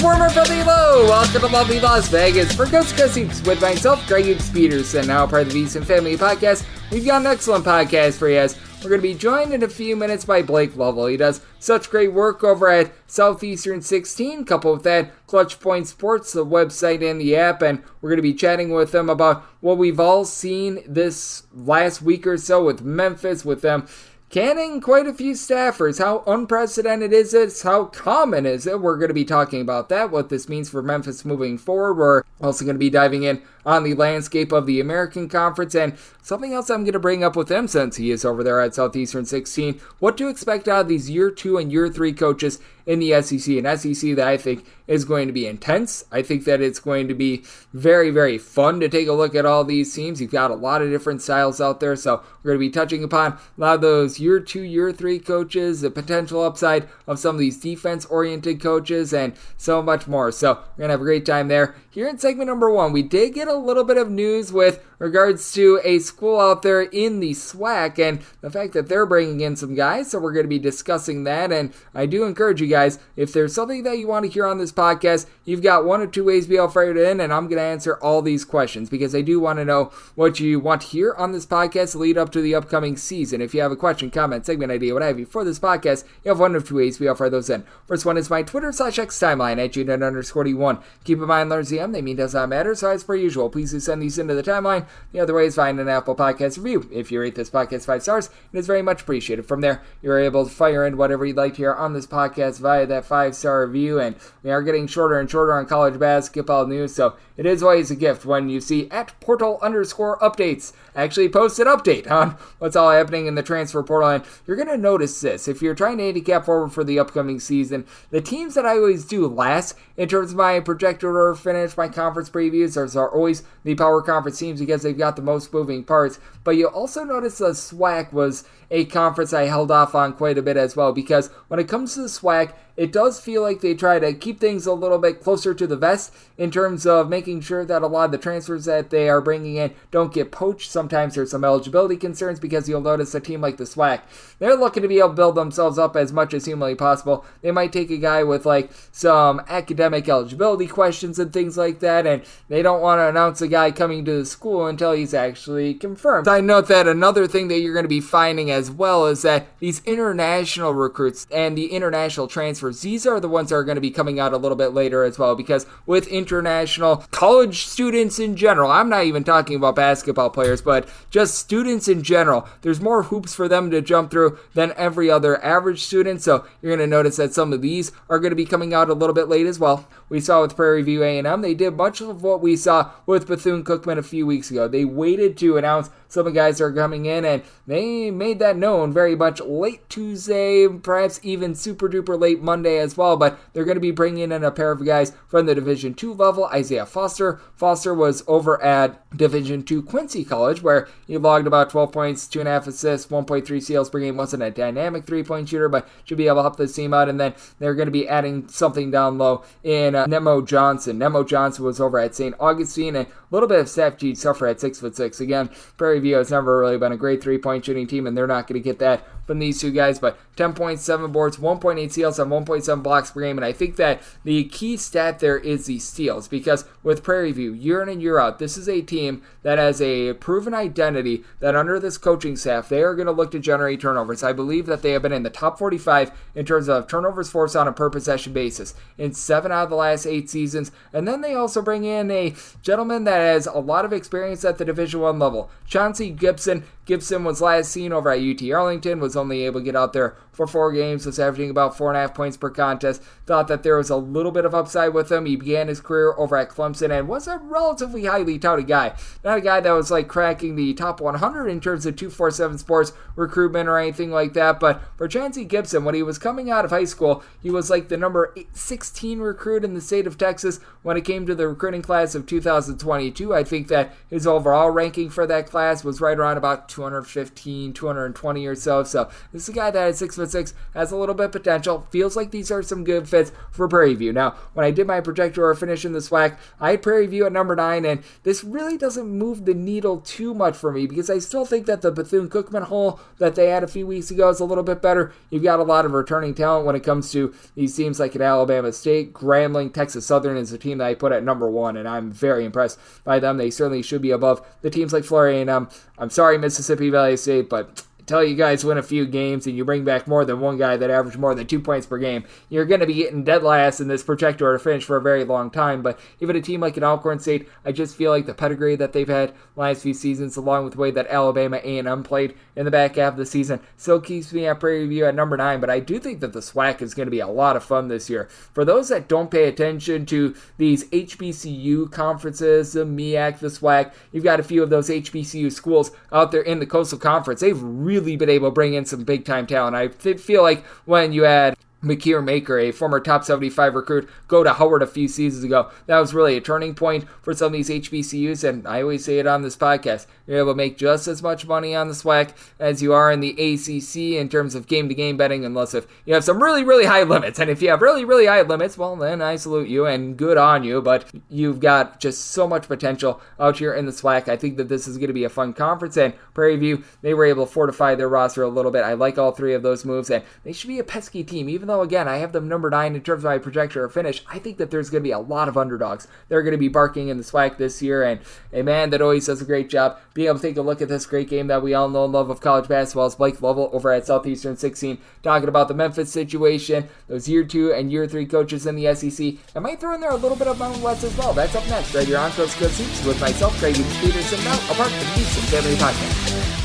Warmer from below, welcome to lovely Las Vegas for Coast to Coast with myself, Greg Peterson, now part of the Beast and Family Podcast. We've got an excellent podcast for you as we're going to be joined in a few minutes by Blake Lovell. He does such great work over at Southeastern 16, coupled with that Clutch Point Sports, the website and the app, and we're going to be chatting with him about what we've all seen this last week or so with Memphis, with them canning quite a few staffers. How unprecedented is it? How common is it? We're going to be talking about that, what this means for Memphis moving forward. We're also going to be diving in on the landscape of the American Conference, and something else I'm going to bring up with him since he is over there at Southeastern 16, what to expect out of these Year 2 and Year 3 coaches in the SEC, an SEC that I think is going to be intense. I think that it's going to be very, very fun to take a look at all these teams. You've got a lot of different styles out there, so we're going to be touching upon a lot of those Year 2, Year 3 coaches, the potential upside of some of these defense-oriented coaches, and so much more. So we're going to have a great time there. Here in segment number 1, we did get a little bit of news with regards to a school out there in the SWAC and the fact that they're bringing in some guys, so we're going to be discussing that. And I do encourage you guys, if there's something that you want to hear on this podcast, you've got one or two ways to be able to fire it in, and I'm going to answer all these questions because I do want to know what you want to hear on this podcast to lead up to the upcoming season. If you have a question, comment, segment idea, what have you for this podcast, you have one of two ways to be able to fire those in. First one is my Twitter/X timeline at @Unit_D1. Keep in mind, letters DM, they mean does not matter, so as per usual, please do send these into the timeline. The other way is find an Apple Podcast review. If you rate this podcast 5 stars, it is very much appreciated. From there, you're able to fire in whatever you'd like to hear on this podcast via that 5-star review, and we are getting shorter and shorter on college basketball news, so it is always a gift when you see @portal_updates actually post an update on what's all happening in the transfer portal. And you're going to notice this. If you're trying to handicap forward for the upcoming season, the teams that I always do last in terms of my projected order finish, my conference previews, those are always the power conference teams because they've got the most moving parts. But you'll also notice the SWAC was a conference I held off on quite a bit as well, because when it comes to the SWAC, it does feel like they try to keep things a little bit closer to the vest in terms of making sure that a lot of the transfers that they are bringing in don't get poached. Sometimes there's some eligibility concerns because you'll notice a team like the SWAC, they're looking to be able to build themselves up as much as humanly possible. They might take a guy with like some academic eligibility questions and things like that, and they don't want to announce a guy coming to the school until he's actually confirmed. I note that another thing that you're going to be finding as well is that these international recruits and the international transfers, these are the ones that are going to be coming out a little bit later as well, because with international college students in general, I'm not even talking about basketball players, but just students in general, there's more hoops for them to jump through than every other average student, so you're going to notice that some of these are going to be coming out a little bit late as well. We saw with Prairie View A&M, they did much of what we saw with Bethune-Cookman a few weeks ago. They waited to announce some of the guys that are coming in, and they made that known very much late Tuesday, perhaps even super duper late Monday as well, but they're going to be bringing in a pair of guys from the Division II level. Isaiah Foster. Foster was over at Division II Quincy College, where he logged about 12 points, 2.5 assists, 1.3 steals per game. Wasn't a dynamic three-point shooter, but should be able to help this team out. And then they're going to be adding something down low in Nemo Johnson. Nemo Johnson was over at St. Augustine, and a little bit of Seth G. Suffer at 6'6". Again, Prairie View has never really been a great three-point shooting team, and they're not going to get that from these two guys, but 10 points, 7 boards, 1.8 steals, and 1.7 blocks per game. And I think that the key stat there is the steals, because with Prairie View, year in and year out, this is a team that has a proven identity that under this coaching staff, they are going to look to generate turnovers. I believe that they have been in the top 45 in terms of turnovers forced on a per possession basis in 7 out of the last 8 seasons. And then they also bring in a gentleman that has a lot of experience at the Division I level, Chauncey Gibson. Gibson was last seen over at UT Arlington, was only able to get out there for 4 games, was averaging about 4.5 points per contest. Thought that there was a little bit of upside with him. He began his career over at Clemson and was a relatively highly touted guy. Not a guy that was like cracking the top 100 in terms of 247 Sports recruitment or anything like that, but for Chauncey Gibson, when he was coming out of high school, he was like the number 16 recruit in the state of Texas when it came to the recruiting class of 2022. I think that his overall ranking for that class was right around about 215, 220 or so. So this is a guy that at 6'6", has a little bit of potential. Feels like these are some good fits for Prairie View. Now, when I did my projector or finish in the SWAC, I had Prairie View at number 9, and this really doesn't move the needle too much for me because I still think that the Bethune-Cookman hole that they had a few weeks ago is a little bit better. You've got a lot of returning talent when it comes to these teams like at Alabama State. Grambling, Texas Southern is a team that I put at number 1, and I'm very impressed by them. They certainly should be above the teams like Florida A&M. I'm sorry, Mississippi Valley State, but until you guys win a few games and you bring back more than one guy that averaged more than 2 points per game, you're going to be getting dead last in this projector or finish for a very long time. But even a team like an Alcorn State, I just feel like the pedigree that they've had last few seasons, along with the way that Alabama A&M played in the back half of the season, still keeps me at Prairie View at number 9. But I do think that the SWAC is going to be a lot of fun this year. For those that don't pay attention to these HBCU conferences, the MEAC, the SWAC, you've got a few of those HBCU schools out there in the Coastal Conference. They've really been able to bring in some big-time talent. I feel like when you had Makir Maker, a former top 75 recruit, go to Howard a few seasons ago, that was really a turning point for some of these HBCUs, and I always say it on this podcast, you're able to make just as much money on the SWAC as you are in the ACC in terms of game-to-game betting, unless if you have some really, really high limits, and if you have really, really high limits, well, then I salute you, and good on you, but you've got just so much potential out here in the SWAC. I think that this is going to be a fun conference, and Prairie View, they were able to fortify their roster a little bit. I like all three of those moves, and they should be a pesky team, even though, again, I have them number 9 in terms of my projector or finish. I think that there's going to be a lot of underdogs. They're going to be barking in the SWAC this year, and a man that always does a great job being able to take a look at this great game that we all know and love of college basketball is Blake Lovell over at Southeastern 16, talking about the Memphis situation, those year 2 and year 3 coaches in the SEC. I might throw in there a little bit of Mountain West as well. That's up next right here on Coast to Coast Hoops with myself, Greg Peterson, now a part of the Beats and Family Podcast.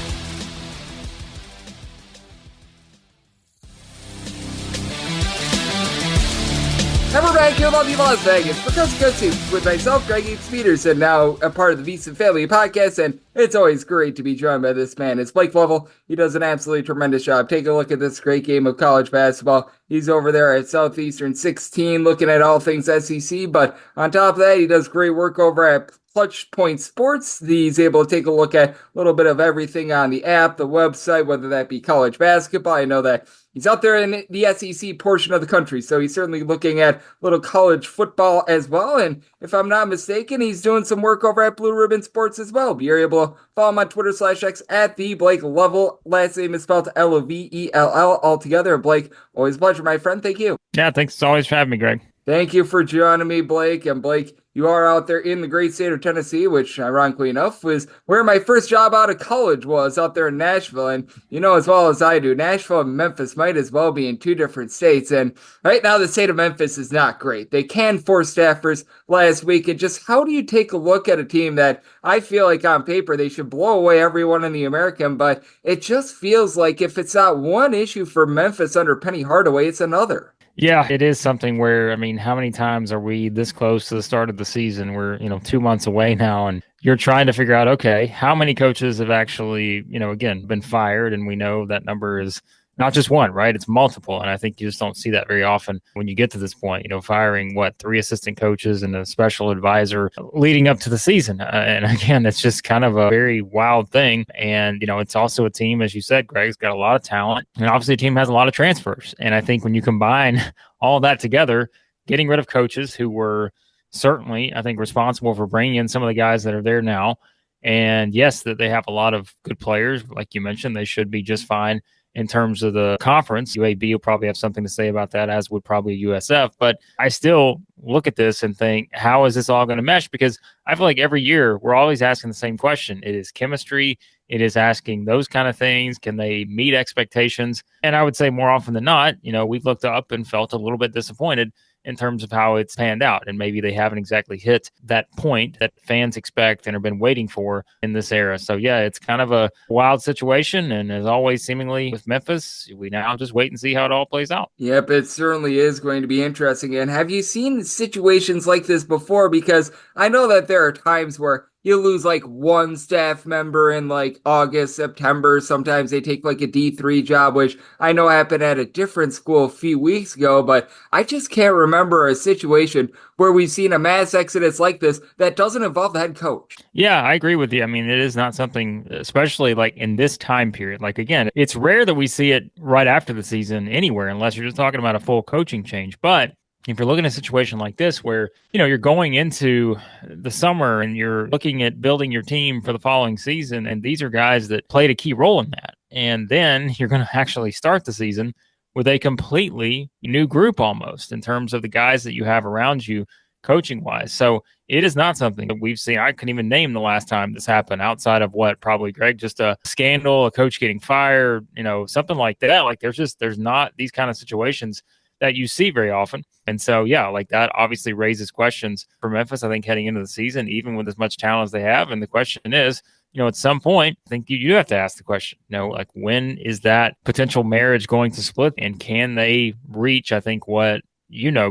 And we're back here in lovely Las Vegas for Coast to Coast Hoops with myself, Greg Peterson, now a part of the Beats and Family Podcast, and it's always great to be joined by this man. It's Blake Lovell. He does an absolutely tremendous job. Take a look at this great game of college basketball. He's over there at Southeastern 16 looking at all things SEC, but on top of that, he does great work over at Clutch Point Sports. He's able to take a look at a little bit of everything on the app, the website, whether that be college basketball. I know that he's out there in the SEC portion of the country, so he's certainly looking at a little college football as well. And if I'm not mistaken, he's doing some work over at Blue Ribbon Sports as well. You're able to follow him on Twitter/X at the Blake Lovell. Last name is spelled Lovell altogether. Blake, always a pleasure, my friend. Thank you. Yeah, thanks. It's always for having me, Greg. Thank you for joining me, Blake. And Blake, you are out there in the great state of Tennessee, which ironically enough was where my first job out of college was, out there in Nashville. And you know as well as I do, Nashville and Memphis might as well be in two different states. And right now the state of Memphis is not great. They canned 4 staffers last week. And just how do you take a look at a team that I feel like on paper they should blow away everyone in the American, but it just feels like if it's not one issue for Memphis under Penny Hardaway, it's another. Yeah, it is something where, I mean, how many times are we this close to the start of the season? We're, 2 months away now, and you're trying to figure out, okay, how many coaches have actually, again, been fired? And we know that number is not just one, right? It's multiple. And I think you just don't see that very often when you get to this point, firing 3 assistant coaches and a special advisor leading up to the season. And again, it's just kind of a very wild thing. And, it's also a team, as you said, Greg's got a lot of talent, and obviously a team has a lot of transfers. And I think when you combine all that together, getting rid of coaches who were certainly, I think, responsible for bringing in some of the guys that are there now. And yes, that they have a lot of good players. Like you mentioned, they should be just fine in terms of the conference. UAB will probably have something to say about that, as would probably USF. But I still look at this and think, how is this all going to mesh? Because I feel like every year we're always asking the same question. It is chemistry. It is asking those kind of things. Can they meet expectations? And I would say more often than not, we've looked up and felt a little bit disappointed in terms of how it's panned out. And maybe they haven't exactly hit that point that fans expect and have been waiting for in this era. So yeah, it's kind of a wild situation. And as always, seemingly with Memphis, we now just wait and see how it all plays out. Yep, it certainly is going to be interesting. And have you seen situations like this before? Because I know that there are times where you lose like one staff member in like August, September. Sometimes they take like a D3 job, which I know happened at a different school a few weeks ago, but I just can't remember a situation where we've seen a mass exodus like this that doesn't involve the head coach. Yeah, I agree with you. I mean, it is not something, especially like in this time period. Like, again, it's rare that we see it right after the season anywhere, unless you're just talking about a full coaching change. But if you're looking at a situation like this where, you're going into the summer and you're looking at building your team for the following season, and these are guys that played a key role in that. And then you're going to actually start the season with a completely new group almost in terms of the guys that you have around you coaching wise. So it is not something that we've seen. I couldn't even name the last time this happened outside of what probably, Greg, just a scandal, a coach getting fired, something like that. Like there's not these kind of situations that you see very often. And so, yeah, like that obviously raises questions for Memphis, I think, heading into the season, even with as much talent as they have. And the question is, at some point, I think you have to ask the question, like when is that potential marriage going to split? And can they reach, I think, what,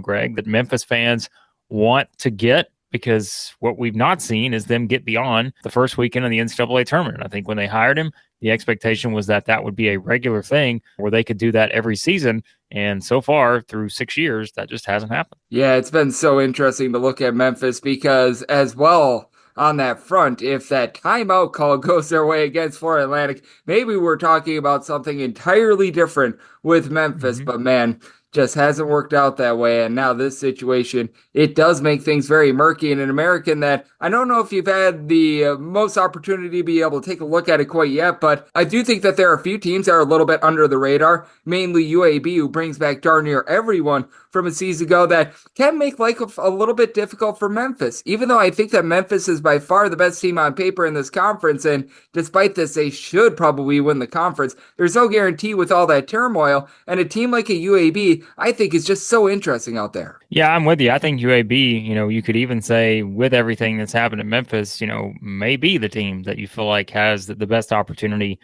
Greg, that Memphis fans want to get? Because what we've not seen is them get beyond the first weekend of the NCAA tournament. I think when they hired him, the expectation was that that would be a regular thing where they could do that every season. And so far, through 6 years, that just hasn't happened. Yeah, it's been so interesting to look at Memphis because, as well, on that front, if that timeout call goes their way against Florida Atlantic, maybe we're talking about something entirely different with Memphis. But man, just hasn't worked out that way. And now this situation, it does make things very murky. And an American that I don't know if you've had the most opportunity to be able to take a look at it quite yet, but I do think that there are a few teams that are a little bit under the radar, mainly UAB, who brings back darn near everyone from a season ago, that can make life a little bit difficult for Memphis. Even though I think that Memphis is by far the best team on paper in this conference, and despite this, they should probably win the conference. There's no guarantee with all that turmoil, and a team like a UAB, I think, is just so interesting out there. Yeah, I'm with you. I think UAB, you could even say with everything that's happened at Memphis, may be the team that you feel like has the best opportunity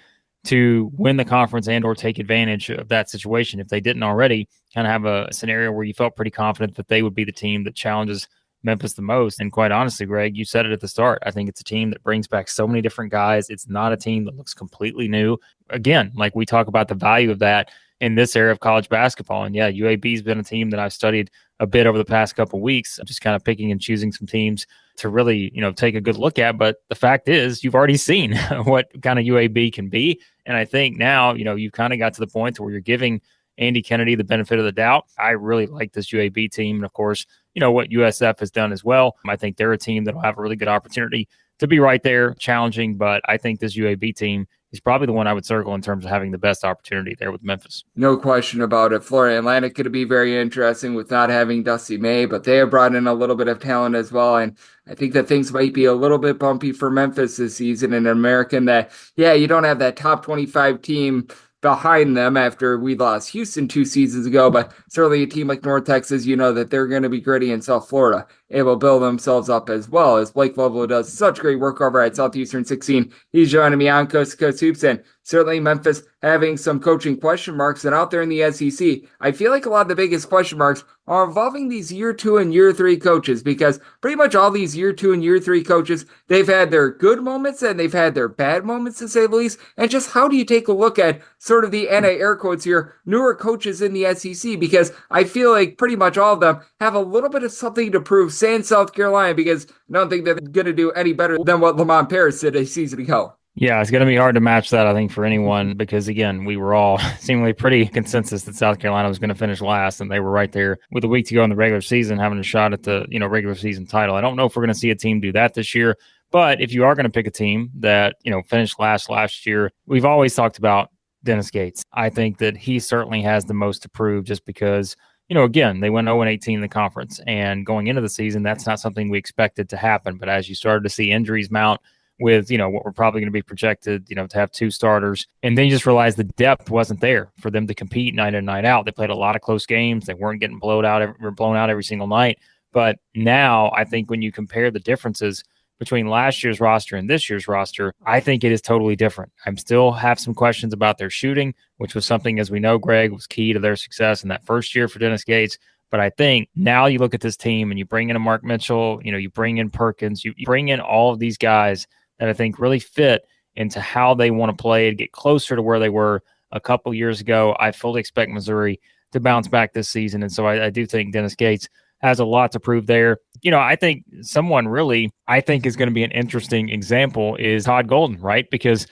to win the conference and or take advantage of that situation. If they didn't already kind of have a scenario where you felt pretty confident that they would be the team that challenges Memphis the most. And quite honestly, Greg, you said it at the start. I think it's a team that brings back so many different guys. It's not a team that looks completely new. Again, like we talk about the value of that in this era of college basketball. And yeah, UAB's been a team that I've studied a bit over the past couple of weeks, just kind of picking and choosing some teams to really, take a good look at. But the fact is, you've already seen what kind of UAB can be. And I think now, you've kind of got to the point where you're giving Andy Kennedy the benefit of the doubt. I really like this UAB team. And of course, what USF has done as well. I think they're a team that'll have a really good opportunity to be right there challenging. But I think this UAB team is probably the one I would circle in terms of having the best opportunity there with Memphis. No question about it. Florida Atlantic could be very interesting with not having Dusty May, but they have brought in a little bit of talent as well. And I think that things might be a little bit bumpy for Memphis this season. An American that, yeah, you don't have that top 25 team behind them after we lost Houston 2 seasons ago, but certainly a team like North Texas, that they're going to be gritty in South Florida, able to build themselves up as well, as Blake Lovell does such great work over at Southeastern 16. He's joining me on Coast to Coast Hoops, and certainly Memphis having some coaching question marks. And out there in the SEC, I feel like a lot of the biggest question marks are involving these year 2 and year 3 coaches, because pretty much all these year 2 and year 3 coaches, they've had their good moments and they've had their bad moments, to say the least. And just how do you take a look at sort of the anti-air quotes here, newer coaches in the SEC? Because I feel like pretty much all of them have a little bit of something to prove, say in South Carolina, because I don't think they're going to do any better than what Lamont Paris did a season ago. Yeah, it's going to be hard to match that, I think, for anyone, because, again, we were all seemingly pretty consensus that South Carolina was going to finish last, and they were right there with a week to go in the regular season, having a shot at the regular season title. I don't know if we're going to see a team do that this year, but if you are going to pick a team that finished last year, we've always talked about Dennis Gates. I think that he certainly has the most to prove, just because again, they went 0-18 in the conference, and going into the season, that's not something we expected to happen. But as you started to see injuries mount, with, what we're probably going to be projected, to have 2 starters. And then you just realize the depth wasn't there for them to compete night in, night out. They played a lot of close games. They weren't getting blown out every single night. But now I think when you compare the differences between last year's roster and this year's roster, I think it is totally different. I'm still have some questions about their shooting, which was something, as we know, Greg, was key to their success in that first year for Dennis Gates. But I think now you look at this team and you bring in a Mark Mitchell, you bring in Perkins, you bring in all of these guys that I think really fit into how they want to play and get closer to where they were a couple years ago. I fully expect Missouri to bounce back this season. And so I do think Dennis Gates has a lot to prove there. I think someone really, I think is going to be an interesting example is Todd Golden, right? Because,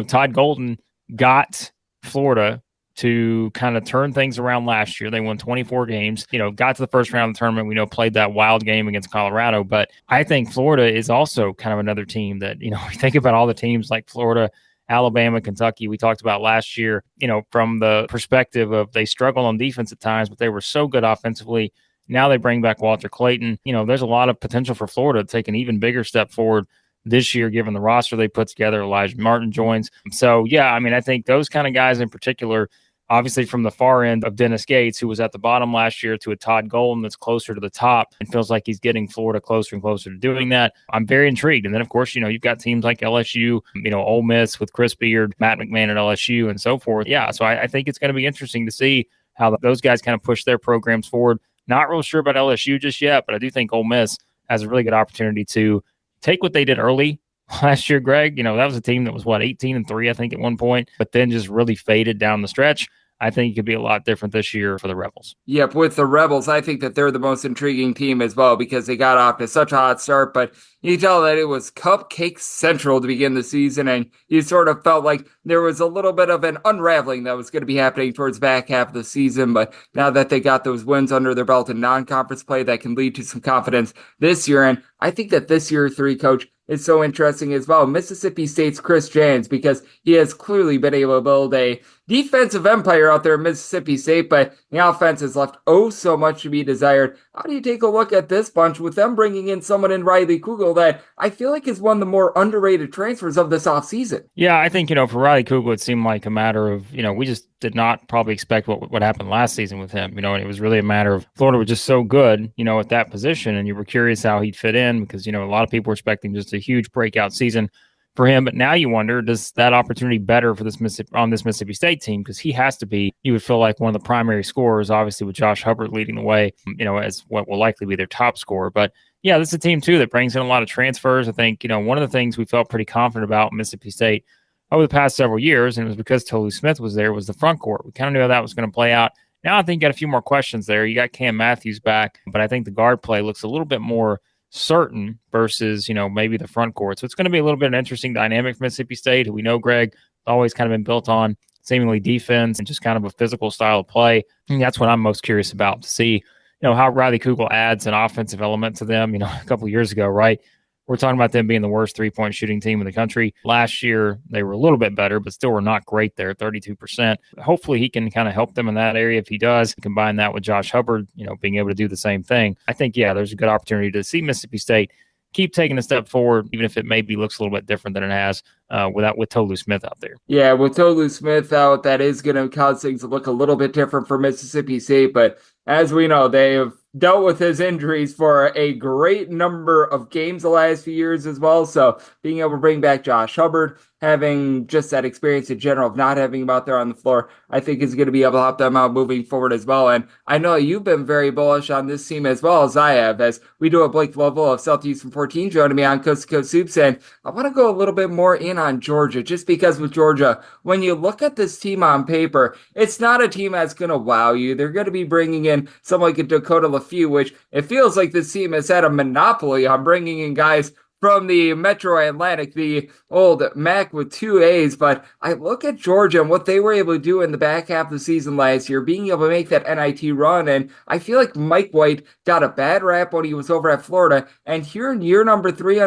Todd Golden got Florida to kind of turn things around last year. They won 24 games, got to the first round of the tournament. We played that wild game against Colorado. But I think Florida is also kind of another team that, you think about all the teams like Florida, Alabama, Kentucky, we talked about last year, from the perspective of they struggled on defense at times, but they were so good offensively. Now they bring back Walter Clayton. There's a lot of potential for Florida to take an even bigger step forward this year, given the roster they put together. Elijah Martin joins. So, yeah, I think those kind of guys in particular, obviously from the far end of Dennis Gates, who was at the bottom last year, to a Todd Golden that's closer to the top and feels like he's getting Florida closer and closer to doing that. I'm very intrigued. And then, of course, you've got teams like LSU, Ole Miss with Chris Beard, Matt McMahon at LSU, and so forth. Yeah, so I think it's going to be interesting to see how those guys kind of push their programs forward. Not real sure about LSU just yet, but I do think Ole Miss has a really good opportunity to take what they did early last year, Greg. That was a team that was, 18-3, I think, at one point, but then just really faded down the stretch. I think it could be a lot different this year for the Rebels. Yep, with the Rebels, I think that they're the most intriguing team as well because they got off to such a hot start, but you tell that it was cupcake central to begin the season, and you sort of felt like there was a little bit of an unraveling that was going to be happening towards the back half of the season, but now that they got those wins under their belt in non-conference play, that can lead to some confidence this year, and I think that this year 3 coach is so interesting as well. Mississippi State's Chris Jans, because he has clearly been able to build a defensive empire out there in Mississippi State, but the offense has left so much to be desired. How do you take a look at this bunch with them bringing in someone in Riley Kugel that I feel like is one of the more underrated transfers of this offseason? Yeah, I think, for Riley Kugel, it seemed like a matter of, we just did not probably expect what happened last season with him, and it was really a matter of Florida was just so good, at that position, and you were curious how he'd fit in because, a lot of people were expecting just a huge breakout season for him. But now you wonder, does that opportunity better for this Mississippi State team? Because he has to be, you would feel like one of the primary scorers, obviously with Josh Hubbard leading the way, as what will likely be their top scorer. But yeah, this is a team too that brings in a lot of transfers. I think, one of the things we felt pretty confident about Mississippi State over the past several years, and it was because Tolu Smith was there, was the front court. We kind of knew how that was going to play out. Now I think you got a few more questions there. You got Cam Matthews back, but I think the guard play looks a little bit more certain versus, maybe the front court. So it's going to be a little bit of an interesting dynamic for Mississippi State, who we know, Greg, always kind of been built on seemingly defense and just kind of a physical style of play. And that's what I'm most curious about, to see, how Riley Kugel adds an offensive element to them. A couple of years ago, right? We're talking about them being the worst three-point shooting team in the country. Last year, they were a little bit better, but still were not great there, 32%. Hopefully, he can kind of help them in that area. If he does, combine that with Josh Hubbard, being able to do the same thing. I think, yeah, there's a good opportunity to see Mississippi State keep taking a step forward, even if it maybe looks a little bit different than it has with Tolu Smith out there. Yeah, with Tolu Smith out, that is going to cause things to look a little bit different for Mississippi State. But as we know, they have dealt with his injuries for a great number of games the last few years as well. So being able to bring back Josh Hubbard, having just that experience in general of not having him out there on the floor, I think is going to be able to help them out moving forward as well. And I know you've been very bullish on this team as well as I have, as we do a Blake Lovell of Southeastern 14 joining me on Coast to Coast Soups. And I want to go a little bit more in on Georgia, just because with Georgia, when you look at this team on paper, it's not a team that's going to wow you. They're going to be bringing in someone like a Dakota LaFew, which it feels like this team has had a monopoly on bringing in guys from the Metro Atlantic, the old MAC with 2 A's. But I look at Georgia and what they were able to do in the back half of the season last year, being able to make that NIT run. And I feel like Mike White got a bad rap when he was over at Florida. And here in year number 3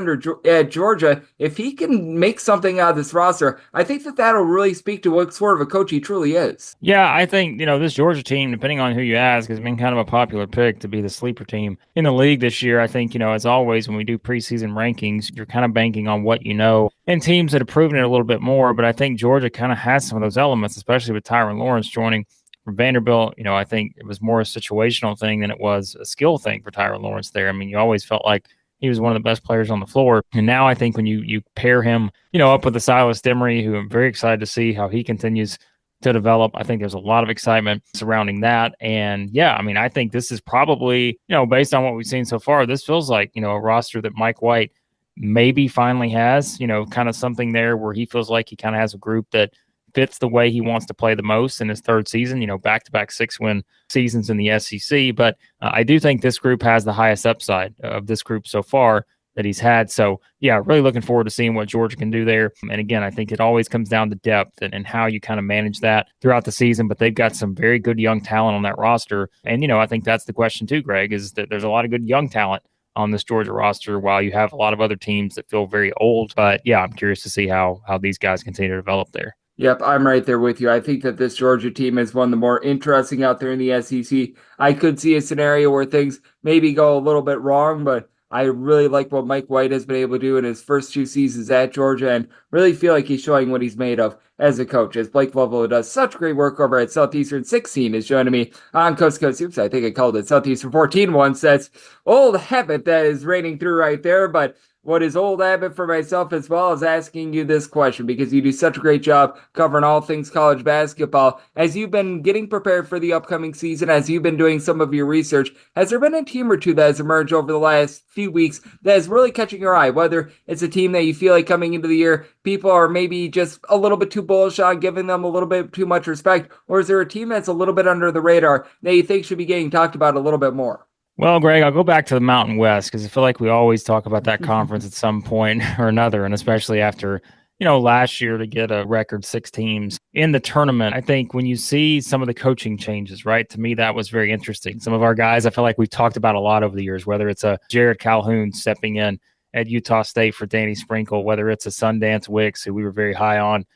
at Georgia, if he can make something out of this roster, I think that that'll really speak to what sort of a coach he truly is. Yeah, I think, this Georgia team, depending on who you ask, has been kind of a popular pick to be the sleeper team in the league this year. I think, as always, when we do preseason rankings, you're kind of banking on what you know and teams that have proven it a little bit more. But I think Georgia kind of has some of those elements, especially with Tyron Lawrence joining from Vanderbilt. I think it was more a situational thing than it was a skill thing for Tyron Lawrence there. I mean, you always felt like he was one of the best players on the floor. And now I think when you pair him, up with the Silas Demery, who I'm very excited to see how he continues to develop. I think there's a lot of excitement surrounding that. And yeah, I mean, I think this is probably, based on what we've seen so far, this feels like, a roster that Mike White maybe finally has, kind of something there where he feels like he kind of has a group that fits the way he wants to play the most in his third season, back-to-back 6-win seasons in the SEC. But I do think this group has the highest upside of this group so far that he's had. So, yeah, really looking forward to seeing what Georgia can do there. And again, I think it always comes down to depth and how you kind of manage that throughout the season. But they've got some very good young talent on that roster. And, I think that's the question too, Greg, is that there's a lot of good young talent on this Georgia roster while you have a lot of other teams that feel very old. But, yeah, I'm curious to see how these guys continue to develop there. Yep, I'm right there with you. I think that this Georgia team is one of the more interesting out there in the SEC. I could see a scenario where things maybe go a little bit wrong, but I really like what Mike White has been able to do in his first 2 seasons at Georgia and really feel like he's showing what he's made of as a coach. As Blake Lovell, who does such great work over at Southeastern 16, is joining me on Coast to Coast Hoops. I think I called it Southeastern 14 once. That's old habit that is reigning through right there, but what is old habit for myself as well is asking you this question because you do such a great job covering all things college basketball. As you've been getting prepared for the upcoming season, as you've been doing some of your research, has there been a team or two that has emerged over the last few weeks that is really catching your eye? Whether it's a team that you feel like coming into the year, people are maybe just a little bit too bullish on, giving them a little bit too much respect, or is there a team that's a little bit under the radar that you think should be getting talked about a little bit more? Well, Greg, I'll go back to the Mountain West because I feel like we always talk about that conference at some point or another, and especially after, last year to get a record 6 teams in the tournament. I think when you see some of the coaching changes, right, to me, that was very interesting. Some of our guys, I feel like we've talked about a lot over the years, whether it's a Jared Calhoun stepping in at Utah State for Danny Sprinkle, whether it's a Sundance Wicks, who we were very high on,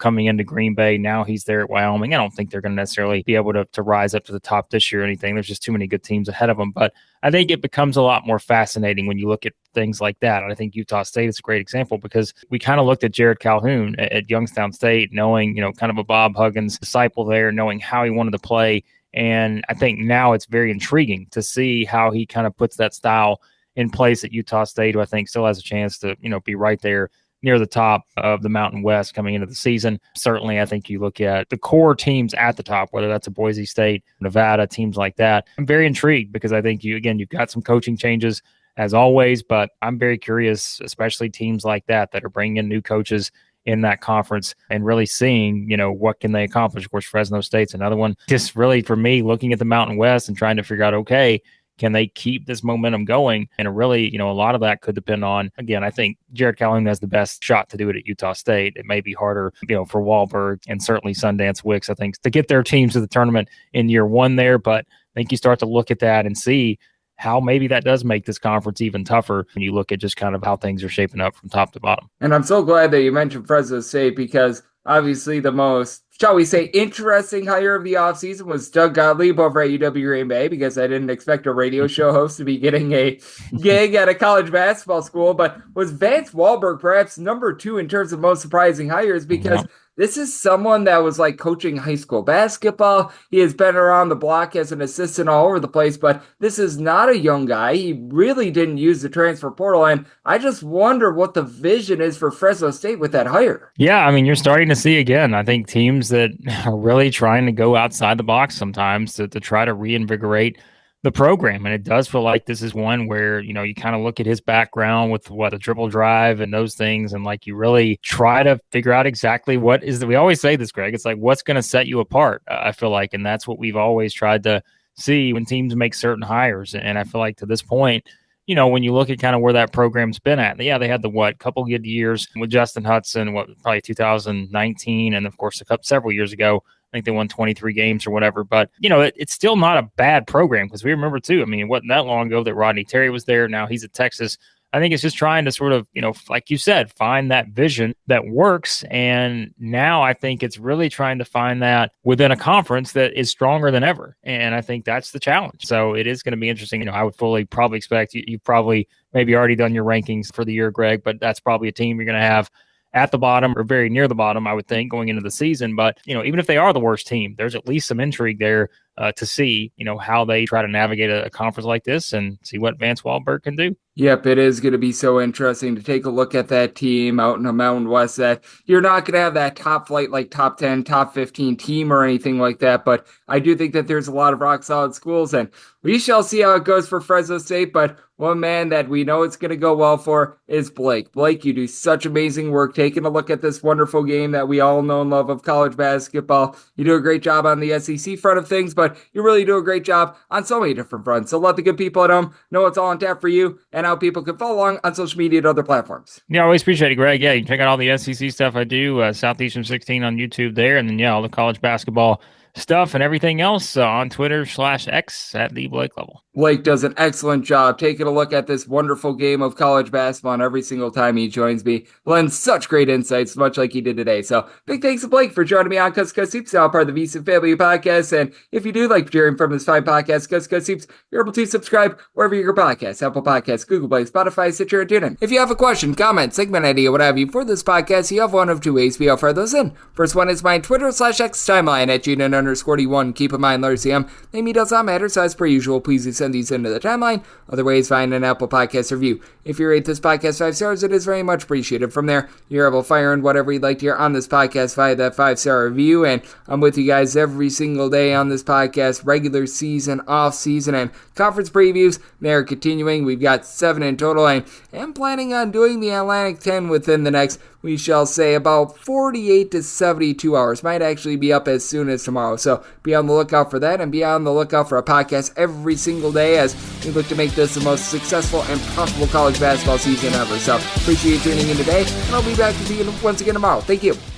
coming into Green Bay. Now he's there at Wyoming. I don't think they're going to necessarily be able to rise up to the top this year or anything. There's just too many good teams ahead of them. But I think it becomes a lot more fascinating when you look at things like that. And I think Utah State is a great example because we kind of looked at Jared Calhoun at Youngstown State, knowing, kind of a Bob Huggins disciple there, knowing how he wanted to play. And I think now it's very intriguing to see how he kind of puts that style in place at Utah State, who I think still has a chance to, be right there near the top of the Mountain West coming into the season. Certainly, I think you look at the core teams at the top, whether that's a Boise State, Nevada, teams like that. I'm very intrigued because I think you've got some coaching changes as always, but I'm very curious, especially teams like that are bringing in new coaches in that conference and really seeing, what can they accomplish. Of course, Fresno State's another one. Just really for me, looking at the Mountain West and trying to figure out, okay, can they keep this momentum going? And really, a lot of that could depend on, again, I think Jared Calhoun has the best shot to do it at Utah State. It may be harder, for Wahlberg and certainly Sundance Wicks, I think, to get their teams to the tournament in year one there. But I think you start to look at that and see how maybe that does make this conference even tougher when you look at just kind of how things are shaping up from top to bottom. And I'm so glad that you mentioned Fresno State because obviously the most, shall we say, interesting hire of the offseason was Doug Gottlieb over at UW Green Bay because I didn't expect a radio show host to be getting a gig at a college basketball school. But was Vance Wahlberg perhaps number 2 in terms of most surprising hires because this is someone that was like coaching high school basketball. He has been around the block as an assistant all over the place, but this is not a young guy. He really didn't use the transfer portal, and I just wonder what the vision is for Fresno State with that hire. Yeah, I mean, you're starting to see, again, I think teams that are really trying to go outside the box sometimes to try to reinvigorate the program. And it does feel like this is one where, you kind of look at his background with the dribble drive and those things. And like, you really try to figure out exactly what is we always say this, Greg, it's like, what's going to set you apart? I feel like, and that's what we've always tried to see when teams make certain hires. And I feel like to this point, when you look at kind of where that program's been at, yeah, they had couple good years with Justin Hudson, probably 2019. And of course, several years ago, I think they won 23 games or whatever. But, it's still not a bad program because we remember, too, I mean, it wasn't that long ago that Rodney Terry was there. Now he's at Texas. I think it's just trying to sort of, like you said, find that vision that works. And now I think it's really trying to find that within a conference that is stronger than ever. And I think that's the challenge. So it is going to be interesting. I would probably expect you've probably maybe already done your rankings for the year, Greg, but that's probably a team you're going to have at the bottom or very near the bottom, I would think, going into the season. But, even if they are the worst team, there's at least some intrigue there to see, how they try to navigate a conference like this and see what Vance Wahlberg can do. Yep, it is going to be so interesting to take a look at that team out in the Mountain West that you're not going to have that top flight, like top 10, top 15 team or anything like that. But I do think that there's a lot of rock solid schools, and we shall see how it goes for Fresno State. But one man that we know it's going to go well for is Blake. Blake, you do such amazing work taking a look at this wonderful game that we all know and love of college basketball. You do a great job on the SEC front of things, but you really do a great job on so many different fronts. So let the good people at home know what's all on tap for you and how people can follow along on social media and other platforms. Yeah, I always appreciate it, Greg. Yeah, you can check out all the SEC stuff I do, Southeastern 16 on YouTube there, and then, all the college basketball stuff and everything else on Twitter/X at the Blake Lovell. Blake does an excellent job taking a look at this wonderful game of college basketball, and every single time he joins me, lends such great insights, much like he did today. So big thanks to Blake for joining me on Cuss Cuss Hoops, now part of the VSiN Family Podcast. And if you do like hearing from this fine podcast, Cuss Cuss Hoops, you're able to subscribe wherever you get your podcasts, Apple Podcasts, Google Play, Spotify, Stitcher, and TuneIn. If you have a question, comment, segment idea, what have you for this podcast, you have one of two ways we offer those in. First one is my Twitter/X timeline at Gina_D1. Keep in mind, Larry CM, name does not matter, so as per usual, please do send these into the timeline. Other ways, find an Apple Podcast review. If you rate this podcast 5 stars, it is very much appreciated. From there, you're able to fire in whatever you'd like to hear on this podcast via that 5-star review. And I'm with you guys every single day on this podcast, regular season, off season, and conference previews. They're continuing. We've got 7 in total. I am planning on doing the Atlantic 10 within the next, we shall say, about 48 to 72 hours. Might actually be up as soon as tomorrow. So be on the lookout for that, and be on the lookout for a podcast every single day as we look to make this the most successful and profitable college basketball season ever. So appreciate you tuning in today, and I'll be back with you once again tomorrow. Thank you.